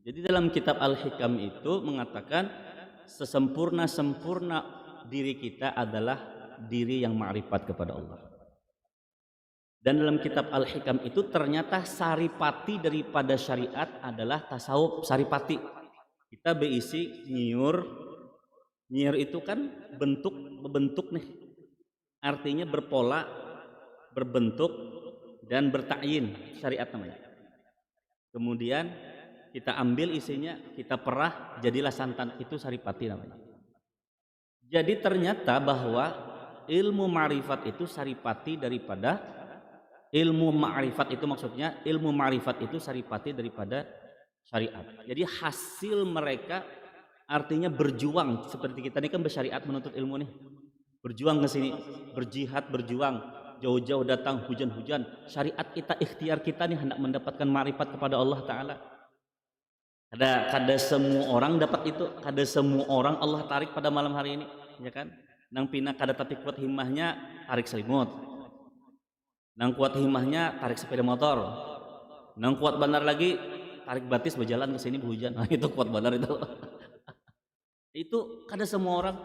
Jadi dalam kitab Al-Hikam itu mengatakan sesempurna-sempurna diri kita adalah diri yang ma'rifat kepada Allah. Dan dalam kitab Al-Hikam itu ternyata saripati daripada syariat adalah tasawuf saripati. Kita berisi nyiur. Nyiur itu kan bentuk nih. Artinya berpola, berbentuk dan bertakyin, syariat namanya. Kemudian kita ambil isinya, kita perah, jadilah santan, itu saripati namanya. Jadi ternyata bahwa ilmu ma'rifat itu saripati daripada ilmu ma'rifat itu, maksudnya ilmu ma'rifat itu saripati daripada syariat. Jadi hasil mereka artinya berjuang, seperti kita ini kan bersyariat menuntut ilmu nih. Berjuang ke sini, berjihad, berjuang, jauh-jauh datang hujan-hujan. Syariat kita, ikhtiar kita nih hendak mendapatkan ma'rifat kepada Allah Ta'ala. Kada semua orang dapat itu, kada semua orang Allah tarik pada malam hari ini, ya kan? Nang pina kada tapi kuat himmahnya tarik selimut, nang kuat himmahnya tarik sepeda motor, nang kuat benar lagi tarik batis berjalan ke sini berhujan. Nah, itu kuat benar itu. Itu kada semua orang,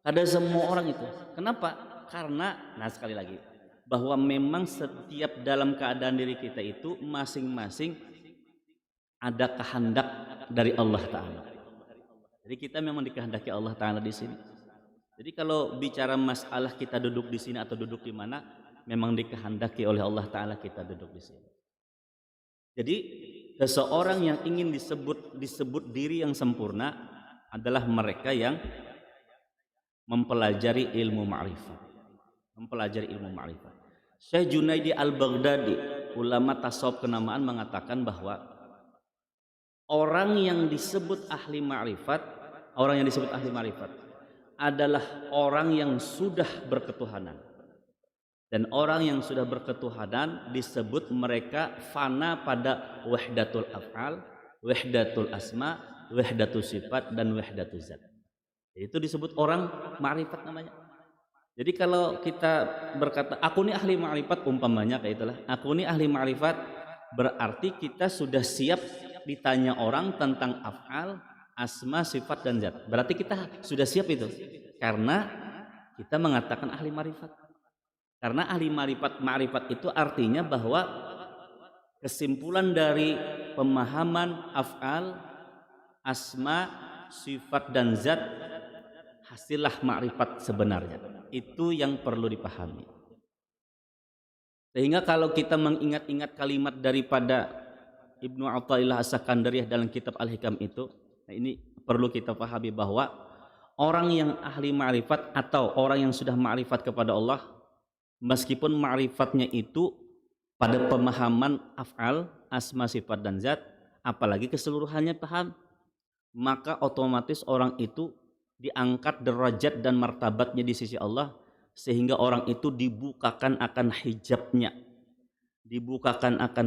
kada semua orang itu. Kenapa? Karena, nah sekali lagi, bahwa memang setiap dalam keadaan diri kita itu masing-masing ada kehendak dari Allah Ta'ala. Jadi kita memang dikehendaki Allah Ta'ala di sini. Jadi kalau bicara masalah kita duduk di sini atau duduk di mana, memang dikehendaki oleh Allah Ta'ala kita duduk di sini. Jadi seseorang yang ingin disebut diri yang sempurna adalah mereka yang mempelajari ilmu ma'rifat. Mempelajari ilmu ma'rifat. Syekh Junaidi Al-Baghdadi, ulama tasawuf kenamaan, mengatakan bahwa orang yang disebut ahli ma'rifat adalah orang yang sudah berketuhanan. Dan orang yang sudah berketuhanan disebut mereka fana pada wahdatul af'al, wahdatul asma, wahdatul sifat, dan wahdatul zat. Itu disebut orang ma'rifat namanya. Jadi kalau kita berkata aku ini ahli ma'rifat, umpamanya kayak itulah, aku ini ahli ma'rifat, berarti kita sudah siap ditanya orang tentang af'al, asma, sifat, dan zat. Berarti kita sudah siap itu, karena kita mengatakan ahli ma'rifat. Karena ahli ma'rifat itu artinya bahwa kesimpulan dari pemahaman af'al, asma, sifat, dan zat hasillah ma'rifat sebenarnya. Itu yang perlu dipahami. Sehingga kalau kita mengingat-ingat kalimat daripada Ibnu Athaillah As-Sakandariyah dalam kitab Al-Hikam itu, nah ini perlu kita pahami bahwa orang yang ahli ma'rifat atau orang yang sudah ma'rifat kepada Allah, meskipun ma'rifatnya itu pada pemahaman af'al, asma, sifat, dan zat, apalagi keseluruhannya paham, maka otomatis orang itu diangkat derajat dan martabatnya di sisi Allah, sehingga orang itu dibukakan akan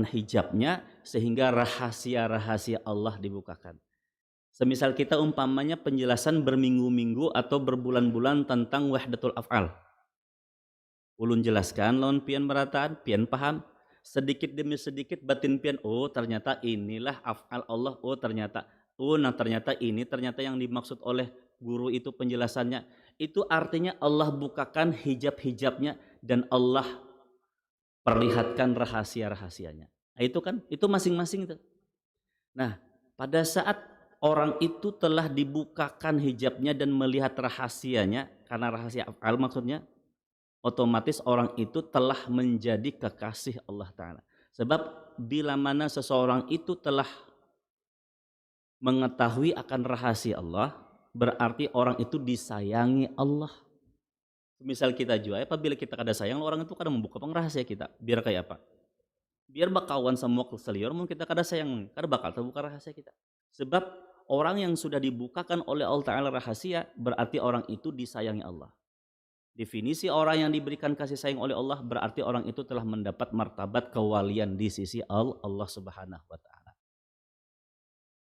hijabnya, sehingga rahasia-rahasia Allah dibukakan. Semisal kita umpamanya penjelasan berminggu-minggu atau berbulan-bulan tentang wahdatul af'al, ulun jelaskan lawan pian berataan, pian paham, sedikit demi sedikit batin pian, oh ternyata inilah af'al Allah, oh ternyata ini ternyata yang dimaksud oleh guru itu penjelasannya. Itu artinya Allah bukakan hijab-hijabnya dan Allah perlihatkan rahasia-rahasianya. Nah, itu kan, itu masing-masing itu. Nah, pada saat orang itu telah dibukakan hijabnya dan melihat rahasianya, karena rahasia af'al maksudnya, otomatis orang itu telah menjadi kekasih Allah Ta'ala. Sebab bila mana seseorang itu telah mengetahui akan rahasia Allah, berarti orang itu disayangi Allah. Misal kita juga, apabila kita kada sayang, orang itu kada membuka rahasia kita. Biar kayak apa? Biar bakawan semua keselior, mungkin kita kada sayang, kada bakal terbuka rahasia kita. Sebab orang yang sudah dibukakan oleh Allah Ta'ala rahasia, berarti orang itu disayangi Allah. Definisi orang yang diberikan kasih sayang oleh Allah, berarti orang itu telah mendapat martabat kewalian di sisi Allah Subhanahu wa Ta'ala.